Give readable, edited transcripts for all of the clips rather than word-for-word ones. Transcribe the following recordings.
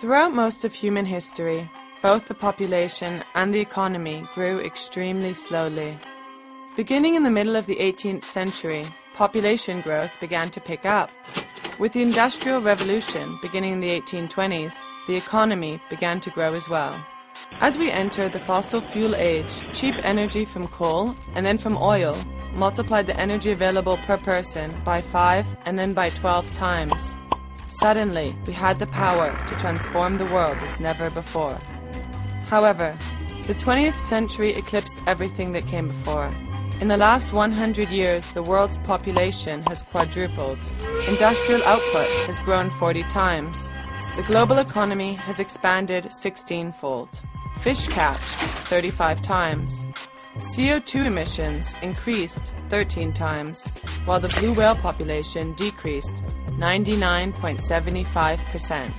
Throughout most of human history, both the population and the economy grew extremely slowly. Beginning in the middle of the 18th century, population growth began to pick up. With the Industrial Revolution beginning in the 1820s, the economy began to grow as well. As we entered the fossil fuel age, cheap energy from coal and then from oil multiplied the energy available per person by 5 and then by 12 times. Suddenly, we had the power to transform the world as never before. However, the 20th century eclipsed everything that came before. In the last 100 years, the world's population has quadrupled. Industrial output has grown 40 times. The global economy has expanded 16-fold. Fish catch 35 times. CO2 emissions increased 13 times, while the blue whale population decreased 99.75%.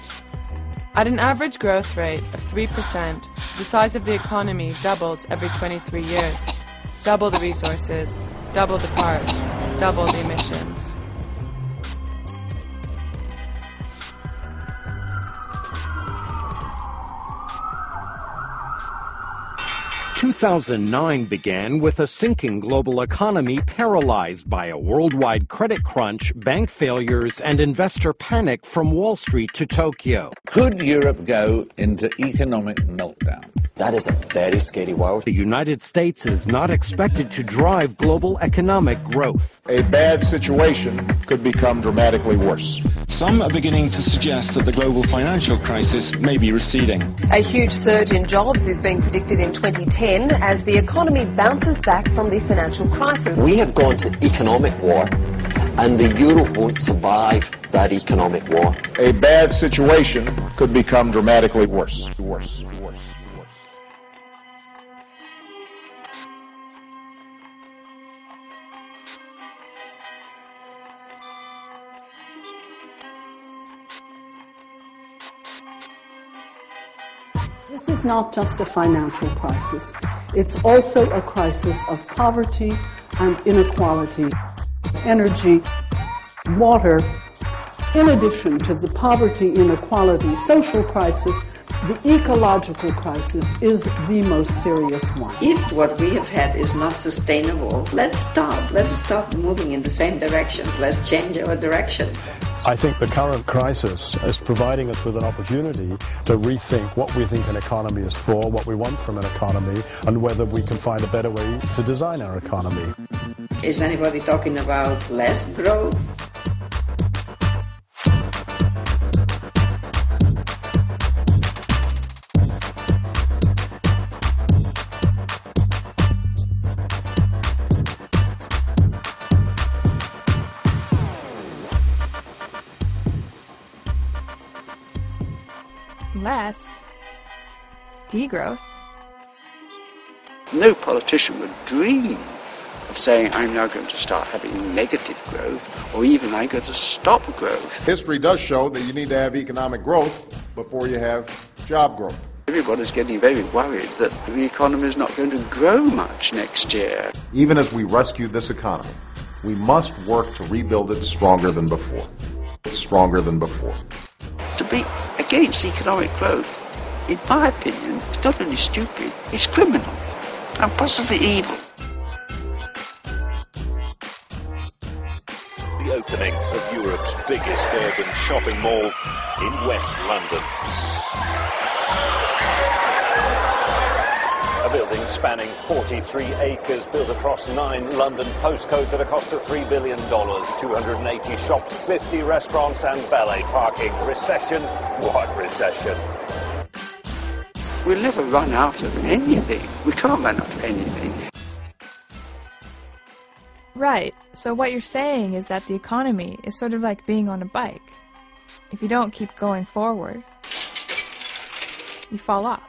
At an average growth rate of 3%, the size of the economy doubles every 23 years. Double the resources, double the cars, double the emissions. 2009 began with a sinking global economy paralyzed by a worldwide credit crunch, bank failures, and investor panic from Wall Street to Tokyo. Could Europe go into economic meltdown? That is a very scary world. The United States is not expected to drive global economic growth. A bad situation could become dramatically worse. Some are beginning to suggest that the global financial crisis may be receding. A huge surge in jobs is being predicted in 2010 as the economy bounces back from the financial crisis. We have gone to economic war, and the euro won't survive that economic war. A bad situation could become dramatically worse. This is not just a financial crisis. It's also a crisis of poverty and inequality, energy, water. In addition to the poverty, inequality, social crisis, the ecological crisis is the most serious one. If what we have had is not sustainable, let's stop. Let's stop moving in the same direction. Let's change our direction. I think the current crisis is providing us with an opportunity to rethink what we think an economy is for, what we want from an economy, and whether we can find a better way to design our economy. Is anybody talking about less growth? Less degrowth. No politician would dream of saying, I'm now going to start having negative growth, or even I'm going to stop growth. History does show that you need to have economic growth before you have job growth. Everybody's getting very worried that the economy is not going to grow much next year. Even as we rescue this economy, we must work to rebuild it stronger than before. Stronger than before. To be against economic growth, in my opinion, is not only stupid, it's criminal and possibly evil. The opening of Europe's biggest urban shopping mall in West London. A building spanning 43 acres built across 9 London postcodes at a cost of $3 billion, 280 shops, 50 restaurants and valet parking. Recession? What recession? We'll never run out of anything. We can't run out of anything. Right. So what you're saying is that the economy is sort of like being on a bike. If you don't keep going forward, you fall off.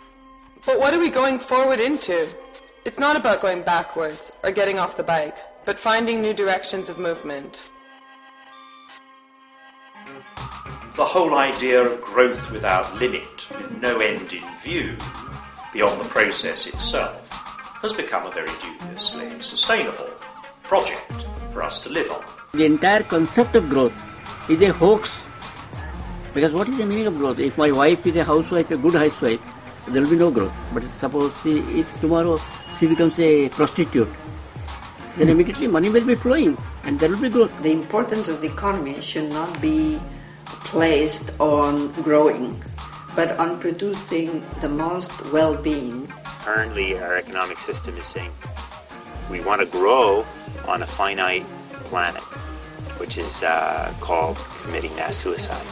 But what are we going forward into? It's not about going backwards or getting off the bike, but finding new directions of movement. The whole idea of growth without limit, with no end in view, beyond the process itself, has become a very dubiously sustainable project for us to live on. The entire concept of growth is a hoax. Because what is the meaning of growth? If my wife is a housewife, a good housewife, there will be no growth. But suppose if tomorrow she becomes a prostitute, then immediately money will be flowing and there will be growth. The importance of the economy should not be placed on growing, but on producing the most well-being. Currently, our economic system is saying we want to grow on a finite planet, which is called committing mass suicide.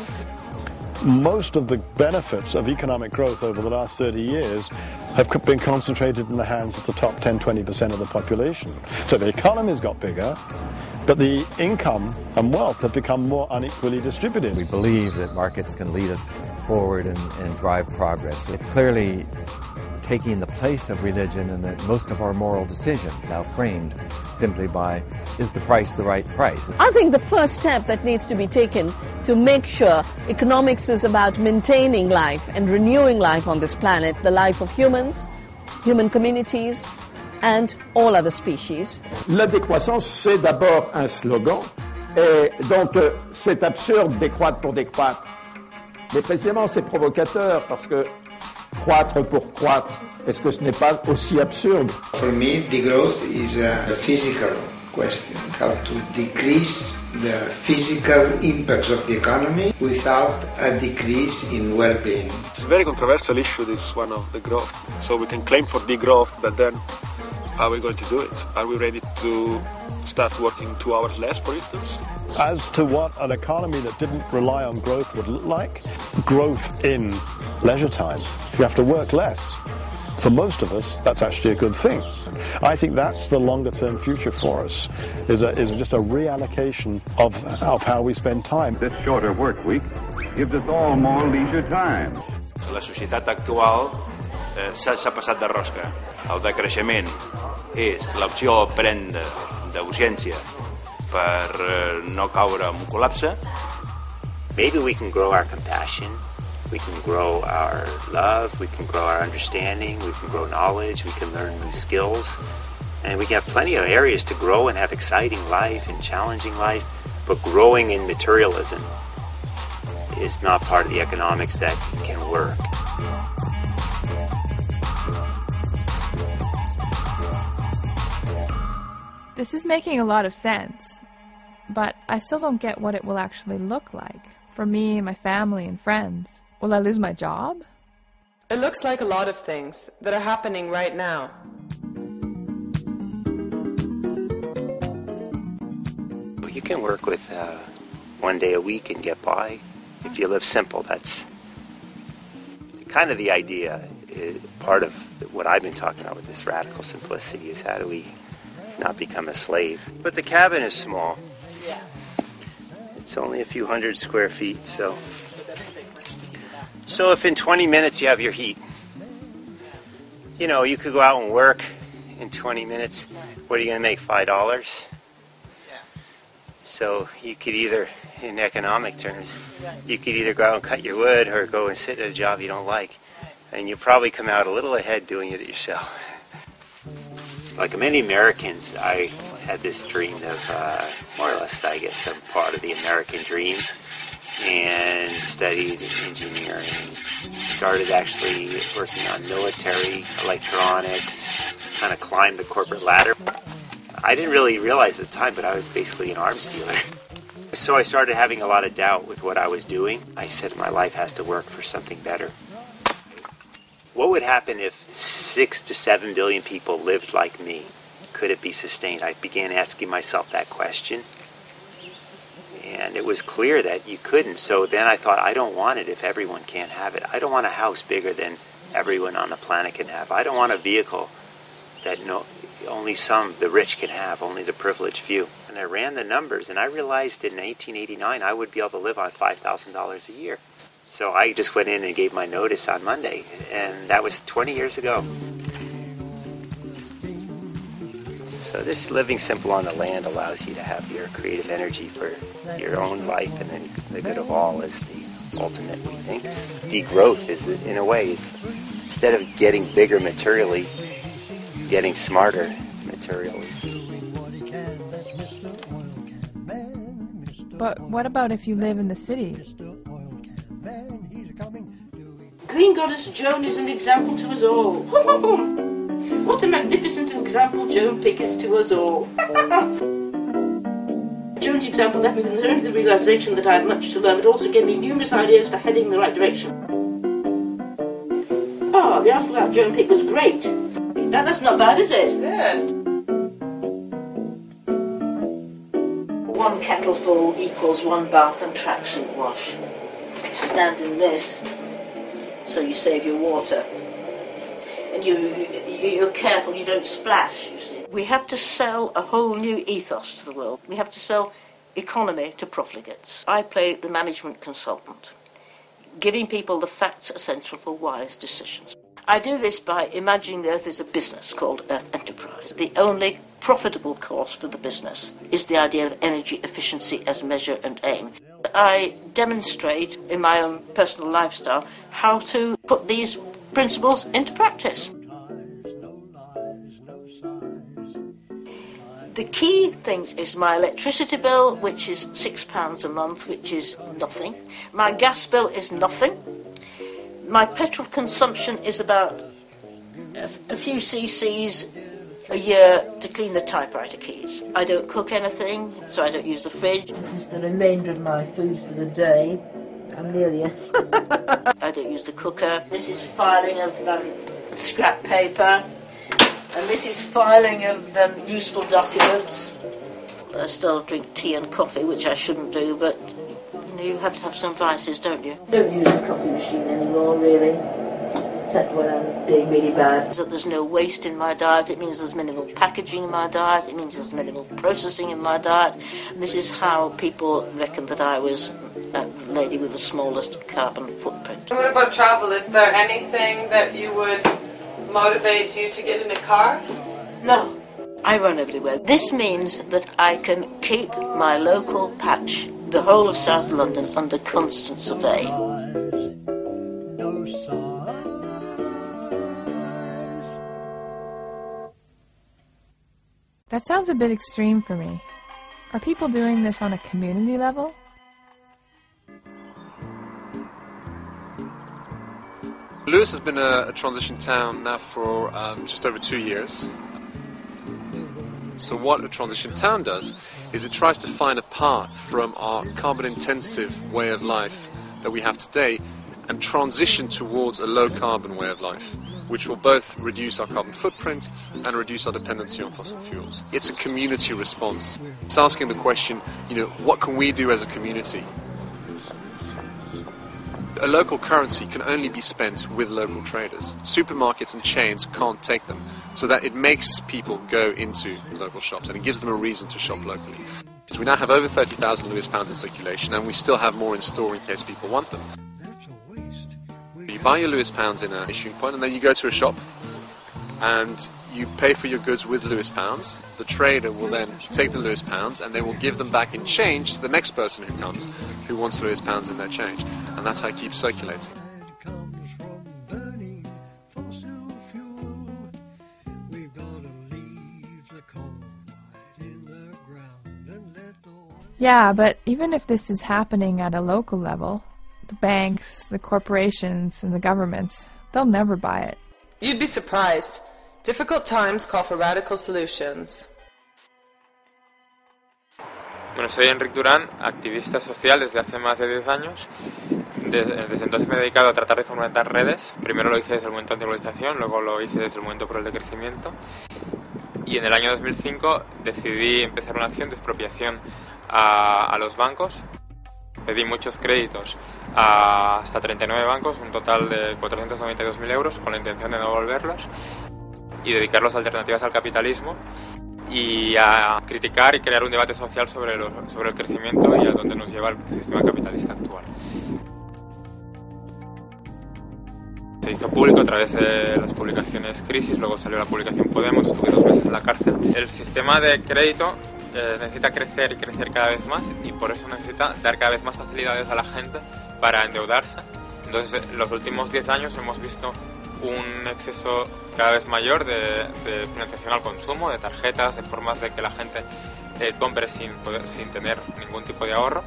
Most of the benefits of economic growth over the last 30 years have been concentrated in the hands of the top 10-20% of the population. So the economy's got bigger, but the income and wealth have become more unequally distributed. We believe that markets can lead us forward and drive progress. It's clearly taking the place of religion, and that most of our moral decisions are framed simply by, is the price the right price? I think the first step that needs to be taken to make sure economics is about maintaining life and renewing life on this planet, the life of humans, human communities, and all other species. La décroissance, c'est d'abord un slogan, et donc c'est absurde décroître pour décroître. Mais précisément c'est provocateur parce que croître pour croître, est-ce que ce n'est pas aussi absurde? For me, the growth is a physical question, how to decrease the physical impacts of the economy without a decrease in well-being. It's a very controversial issue, this one of the growth. So we can claim for degrowth, but then how are we going to do it? Are we ready to start working 2 hours less, for instance? As to what an economy that didn't rely on growth would look like, growth in leisure time. If you have to work less, for most of us, that's actually a good thing. I think that's the longer-term future for us, is just a reallocation of how we spend time. This shorter work week gives us all more leisure time. La societat actual s'ha passat de rosca. El decreixement és l'opció prenda d'urgència per no caure en un col·lapse. Maybe we can grow our compassion, we can grow our love, we can grow our understanding, we can grow knowledge, we can learn new skills, and we have plenty of areas to grow and have exciting life and challenging life, but growing in materialism is not part of the economics that can work. This is making a lot of sense, but I still don't get what it will actually look like for me, my family, and friends. Will I lose my job? It looks like a lot of things that are happening right now. You can work with 1 day a week and get by. If you live simple, that's kind of the idea. Part of what I've been talking about with this radical simplicity is how do we not become a slave. But the cabin is small. It's only a few hundred square feet, so if in 20 minutes you have your heat, you know, you could go out and work in 20 minutes. What are you going to make, $5? So you could either, in economic terms, you could either go out and cut your wood or go and sit at a job you don't like. And you'll probably come out a little ahead doing it yourself. Like many Americans, I had this dream of, more or less, I guess, some part of the American dream, and studied engineering. Started actually working on military, electronics, kind of climbed the corporate ladder. I didn't really realize at the time, but I was basically an arms dealer. So I started having a lot of doubt with what I was doing. I said my life has to work for something better. What would happen if 6 to 7 billion people lived like me? Could it be sustained? I began asking myself that question. And it was clear that you couldn't. So then I thought, I don't want it if everyone can't have it. I don't want a house bigger than everyone on the planet can have. I don't want a vehicle that only the rich can have, only the privileged few. And I ran the numbers, and I realized in 1889 I would be able to live on $5,000 a year. So I just went in and gave my notice on Monday, and that was 20 years ago. So this living simple on the land allows you to have your creative energy for your own life, and then the good of all is the ultimate, we think. Degrowth is, in a way, instead of getting bigger materially, getting smarter materially. But what about if you live in the city? Green Goddess Joan is an example to us all. What a magnificent example Joan Pick is to us all. Joan's example left me with not only the realisation that I have much to learn, but also gave me numerous ideas for heading in the right direction. Oh, the article about Joan Pick was great. That's not bad, is it? Yeah. One kettleful equals one bath and tracksuit wash. Stand in this, so you save your water. And you're careful you don't splash, you see. We have to sell a whole new ethos to the world. We have to sell economy to profligates. I play the management consultant, giving people the facts essential for wise decisions. I do this by imagining the Earth as a business called Earth Enterprise. The only profitable course for the business is the idea of energy efficiency as measure and aim. I demonstrate in my own personal lifestyle how to put these principles into practice. The key thing is my electricity bill, which is £6 a month, which is nothing. My gas bill is nothing. My petrol consumption is about a few cc's a year to clean the typewriter keys. I don't cook anything, so I don't use the fridge. This is the remainder of my food for the day. I'm nearly I don't use the cooker. This is filing of scrap paper. And this is filing of useful documents. I still drink tea and coffee, which I shouldn't do, but you have to have some vices, don't you? Don't use the coffee machine anymore, really, except when I'm being really bad. So there's no waste in my diet. It means there's minimal packaging in my diet. It means there's minimal processing in my diet. And this is how people reckon that I was the lady with the smallest carbon footprint. And what about travel? Is there anything that you would motivate you to get in a car? No. I run everywhere. This means that I can keep my local patch, the whole of South London, under constant survey. That sounds a bit extreme for me. Are people doing this on a community level? Lewis has been a transition town now for just over 2 years. So what a transition town does is it tries to find a path from our carbon-intensive way of life that we have today and transition towards a low-carbon way of life, which will both reduce our carbon footprint and reduce our dependency on fossil fuels. It's a community response. It's asking the question, what can we do as a community? A local currency can only be spent with local traders. Supermarkets and chains can't take them, so that it makes people go into local shops and it gives them a reason to shop locally. So we now have over 30,000 Lewis pounds in circulation, and we still have more in store in case people want them. You buy your Lewis pounds in an issuing point, and then you go to a shop and you pay for your goods with Lewis pounds. The trader will then take the Lewis pounds and they will give them back in change to the next person who comes who wants Lewis pounds in their change. And that's how it keeps circulating. Yeah, but even if this is happening at a local level, the banks, the corporations, and the governments, they'll never buy it. You'd be surprised. Difficult times call for radical solutions. Bueno, soy Enric Durán, activista social desde hace más de 10 años. Desde entonces me he dedicado a tratar de fomentar redes. Primero lo hice desde el movimiento antiglobalización, luego lo hice desde el movimiento por el decrecimiento. Y en el año 2005 decidí empezar una acción de expropiación a los bancos. Pedí muchos créditos a hasta 39 bancos, un total de 492.000 euros, con la intención de no devolverlos y dedicarlos a alternativas al capitalismo y a criticar y crear un debate social sobre el crecimiento y a dónde nos lleva el sistema capitalista actual. Se hizo público a través de las publicaciones Crisis, luego salió la publicación Podemos, estuve 2 meses en la cárcel. El sistema de crédito necesita crecer y crecer cada vez más y por eso necesita dar cada vez más facilidades a la gente para endeudarse. Entonces, en los últimos 10 años hemos visto un exceso cada vez mayor de financiación al consumo, de tarjetas, de formas de que la gente compre sin tener ningún tipo de ahorro,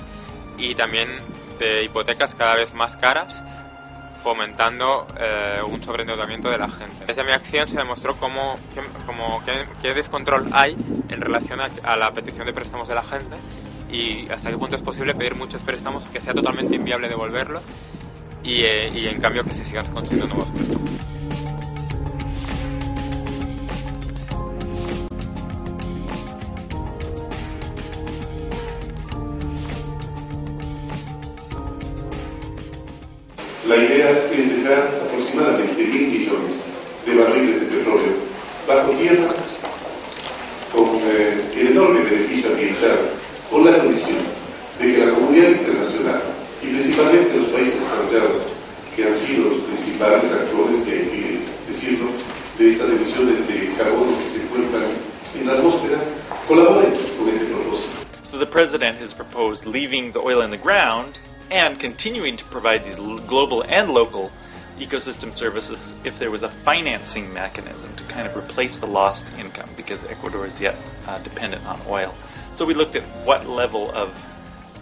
y también de hipotecas cada vez más caras, fomentando un sobreendeudamiento de la gente. Desde mi acción se demostró qué descontrol hay en relación a la petición de préstamos de la gente y hasta qué punto es posible pedir muchos préstamos que sea totalmente inviable devolverlos y en cambio que se sigan consiguiendo nuevos préstamos. La idea es dejar aproximadamente 10 millones de barriles de petróleo bajo tierra con el enorme beneficio ambiental, con la condición de que la comunidad internacional y principalmente los países desarrollados, que han sido los principales actores, y hay que decirlo, de esas emisiones de carbono que se encuentran en la atmósfera, colaboren con este propósito. So the president has proposed leaving the oil in the ground and continuing to provide these global and local ecosystem services if there was a financing mechanism to kind of replace the lost income, because Ecuador is yet dependent on oil. So we looked at what level of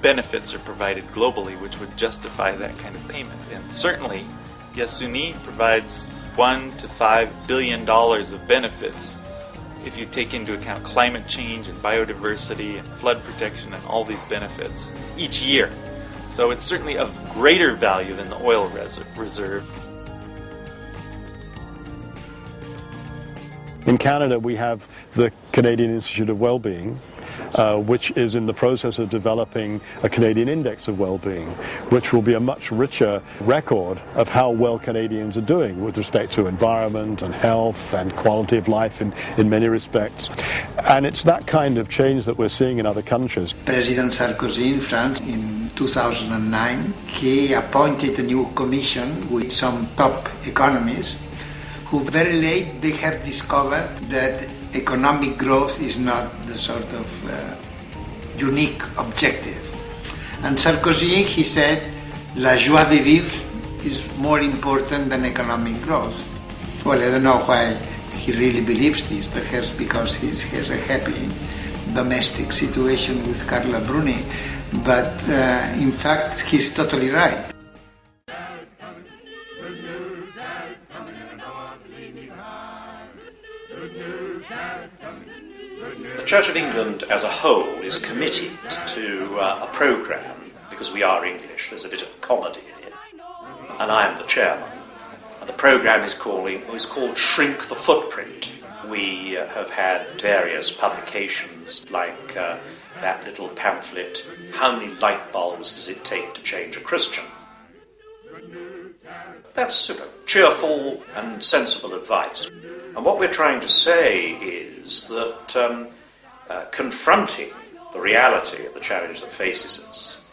benefits are provided globally which would justify that kind of payment. And certainly, Yasuni provides $1 to $5 billion of benefits if you take into account climate change and biodiversity and flood protection and all these benefits each year. So it's certainly of greater value than the oil reserve. In Canada, we have the Canadian Institute of Wellbeing, which is in the process of developing a Canadian Index of Wellbeing, which will be a much richer record of how well Canadians are doing with respect to environment and health and quality of life in many respects. And it's that kind of change that we're seeing in other countries. President Sarkozy in France in 2009, he appointed a new commission with some top economists who very late they have discovered that economic growth is not the sort of unique objective. And Sarkozy, he said, la joie de vivre is more important than economic growth. Well, I don't know why he really believes this, perhaps because he has a happy domestic situation with Carla Bruni, but in fact, he's totally right. The Church of England as a whole is committed to a programme, because we are English, there's a bit of comedy in it, and I am the chairman. And the programme is called Shrink the Footprint. We have had various publications like that little pamphlet, How Many Light Bulbs Does It Take to Change a Christian? That's sort of cheerful and sensible advice. And what we're trying to say is that confronting the reality of the challenge that faces us,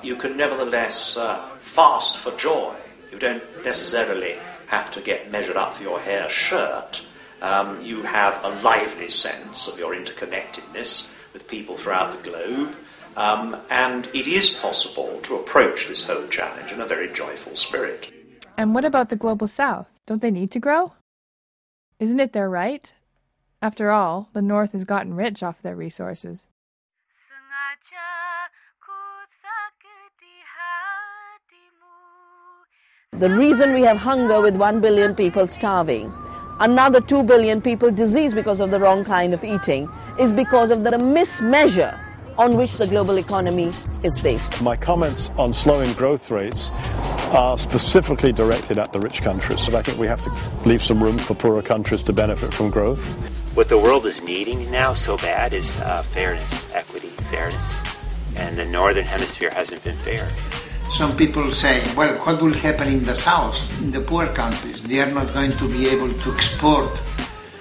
you can nevertheless fast for joy. You don't necessarily have to get measured up for your hair shirt. You have a lively sense of your interconnectedness with people throughout the globe, and it is possible to approach this whole challenge in a very joyful spirit. And what about the global south? Don't they need to grow? Isn't it their right? After all, the North has gotten rich off their resources. The reason we have hunger with 1 billion people starving, another 2 billion people diseased because of the wrong kind of eating, is because of the mismeasure on which the global economy is based. My comments on slowing growth rates are specifically directed at the rich countries. So I think we have to leave some room for poorer countries to benefit from growth. What the world is needing now so bad is fairness, equity, fairness. And the Northern Hemisphere hasn't been fair. Some people say, well, what will happen in the South, in the poor countries? They are not going to be able to export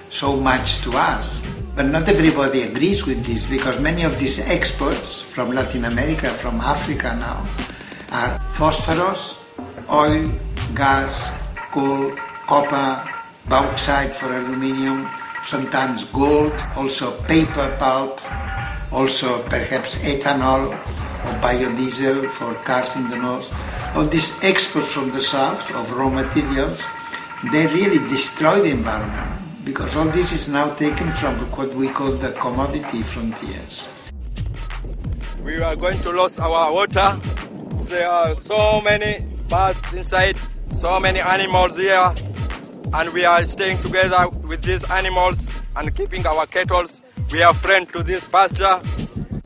so much to us. But not everybody agrees with this, because many of these exports from Latin America, from Africa now, are phosphorus, oil, gas, coal, copper, bauxite for aluminium, sometimes gold, also paper pulp, also perhaps ethanol or biodiesel for cars in the north. All these exports from the south of raw materials they really destroy the environment, because all this is now taken from what we call the commodity frontiers. We are going to lose our water. There are so many birds inside, so many animals here, and we are staying together with these animals and keeping our cattle. We are friends to this pasture,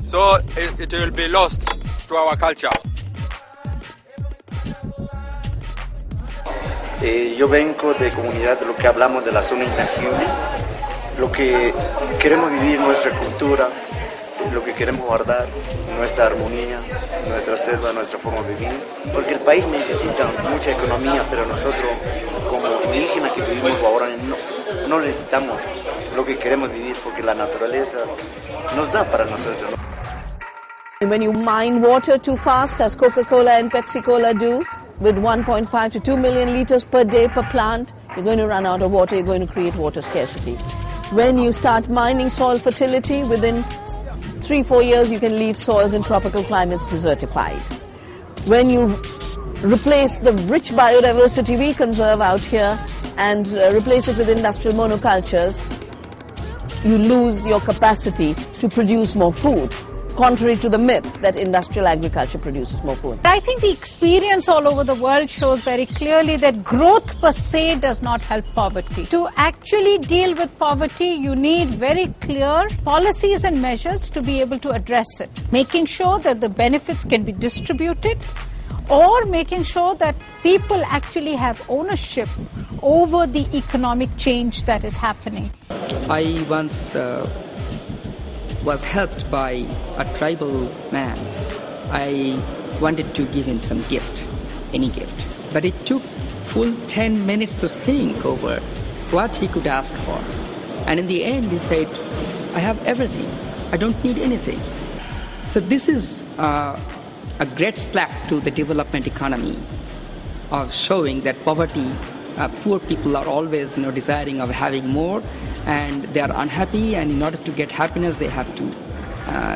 so it will be lost to our culture. Yo vengo de comunidad de lo que hablamos de la zona intangible, lo que queremos vivir, nuestra cultura, lo que queremos guardar, nuestra armonía, nuestra selva, nuestra forma de vivir, porque el país necesita mucha economía, pero nosotros como indígenas que vivimos ahora no necesitamos lo que queremos vivir, porque la naturaleza nos da para nosotros. When you mine water too fast, as Coca-Cola and Pepsi-Cola do, with 1.5 to 2 million liters per day per plant, you're going to run out of water, you're going to create water scarcity. When you start mining soil fertility, within 3-4 years you can leave soils in tropical climates desertified. When you replace the rich biodiversity we conserve out here and replace it with industrial monocultures, you lose your capacity to produce more food, contrary to the myth that industrial agriculture produces more food. I think the experience all over the world shows very clearly that growth per se does not help poverty. To actually deal with poverty, you need very clear policies and measures to be able to address it. Making sure that the benefits can be distributed, or making sure that people actually have ownership over the economic change that is happening. I once was helped by a tribal man. I wanted to give him some gift, any gift. But it took full 10 minutes to think over what he could ask for. And in the end he said, I have everything, I don't need anything. So this is a great slap to the development economy of showing that poverty, poor people are always desiring of having more, and they are unhappy, and in order to get happiness they have to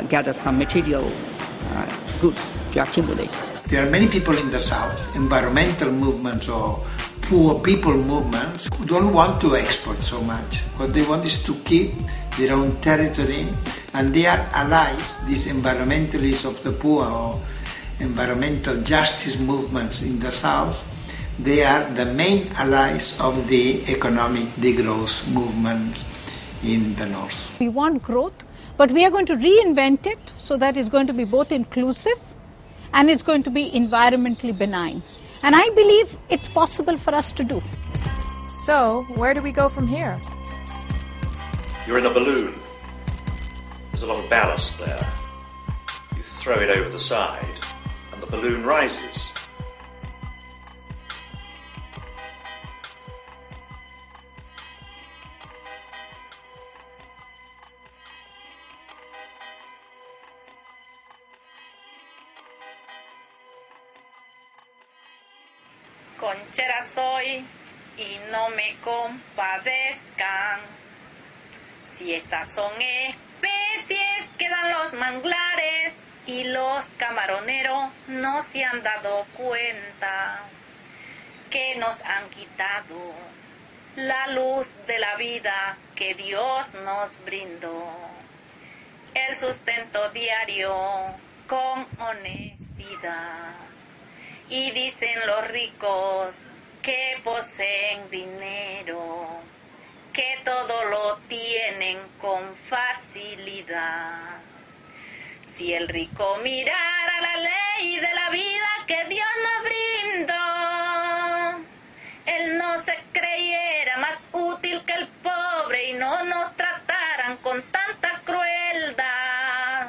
gather some material goods to accumulate. There are many people in the South, environmental movements or poor people movements, who don't want to export so much. What they want is to keep their own territory, and they are allies, these environmentalists of the poor or environmental justice movements in the South. They are the main allies of the economic degrowth movement in the North. We want growth, but we are going to reinvent it so that it's going to be both inclusive and it's going to be environmentally benign. And I believe it's possible for us to do. So, where do we go from here? You're in a balloon. There's a lot of ballast there. You throw it over the side and the balloon rises. Conchera soy y no me compadezcan. Si estas son especies que dan los manglares y los camaroneros no se han dado cuenta que nos han quitado la luz de la vida que Dios nos brindó, el sustento diario con honestidad. Y dicen los ricos que poseen dinero, que todo lo tienen con facilidad. Si el rico mirara la ley de la vida que Dios nos brindó, él no se creyera más útil que el pobre y no nos trataran con tanta crueldad.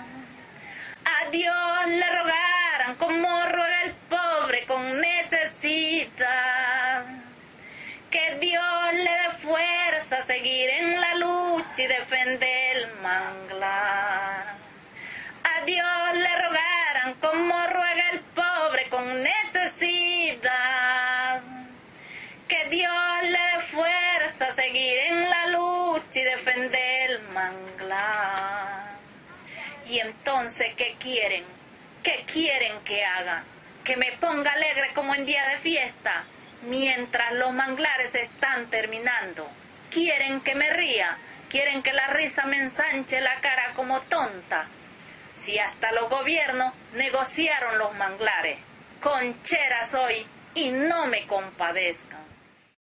A Dios le rogaran como ruega el pobre con necesidad. Que Dios le dé fuerza a seguir en la lucha y defender el manglar. A Dios le rogaran como ruega el pobre con necesidad. Que Dios le dé fuerza a seguir en la lucha y defender el manglar. Y entonces, ¿qué quieren? ¿Qué quieren que haga? ¿Que me ponga alegre como en día de fiesta? mientras los manglares están terminando. Quieren que me ría, quieren que la risa me ensanche la cara como tonta. Si hasta los gobiernos negociaron los manglares, conchera soy y no me compadezcan.